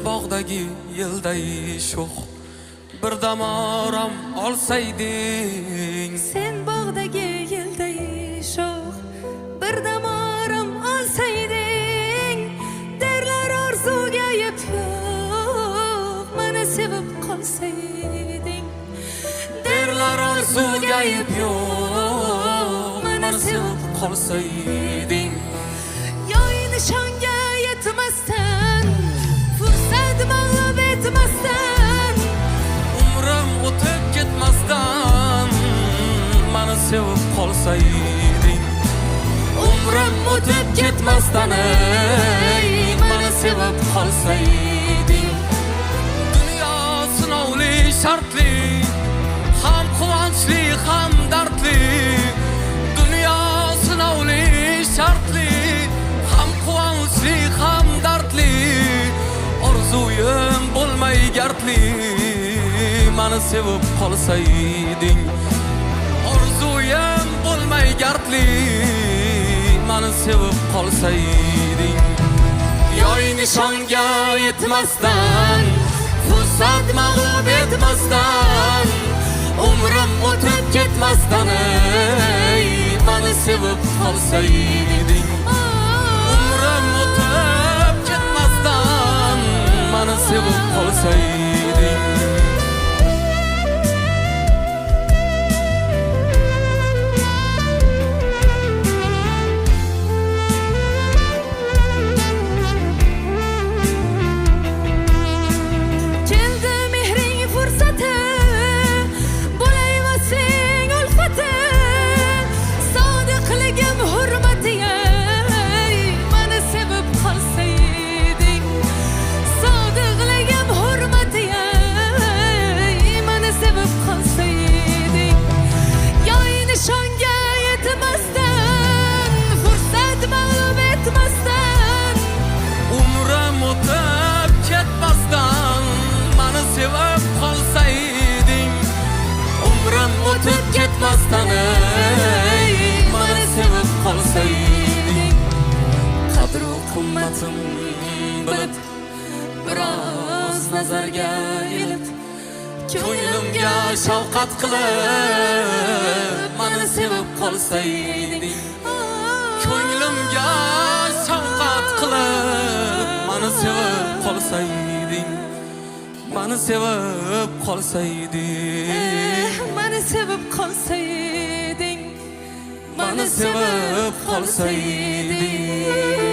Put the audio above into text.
bog'dagi yilday sho'x bir dam orom olsayding. Sen bog'dagi yilday sho'x bir dam orom olsayding. Derlar orzuga yep yo'q, meni sevib qolsayding. Derlar orzuga yep yo'q, meni sevib qolsayding. Yoy nishonga yetmasdan, fursat mag'lub etmasdan, umrim o'tib ketmasdan meni sevib qolsayding. Umrim o'tib ketmasdan meni sevib qolsayding. Dunyo sinovli shartli, ham quvonchli ham dardli. Dunyo sinovli shartli, ham quvonchli ham dardli. Orzuyim bo'lmay gardli, meni sevib qolsayding. Orzuyim bo'lmay gardli, meni sevib qolsayding. Yoy nishonga yetmasdan, fursat mag'lub etmasdan, umrim o'tib ketmasdan meni sevib qolsayding. Umrim o'tib ketmasdan meni sevib qolsayding. O'tib ketmasdan meni sevib qolsayding. Qadru qimmatim bilib, biroz nazarga ilib, ko'nglimga shafqat qilib meni sevib qolsayding. Ko'nglimga shafqat qilib meni sevib qolsayding. Meni sevib qolsayding. Meni sevib qolsayding. Meni sevib qolsayding.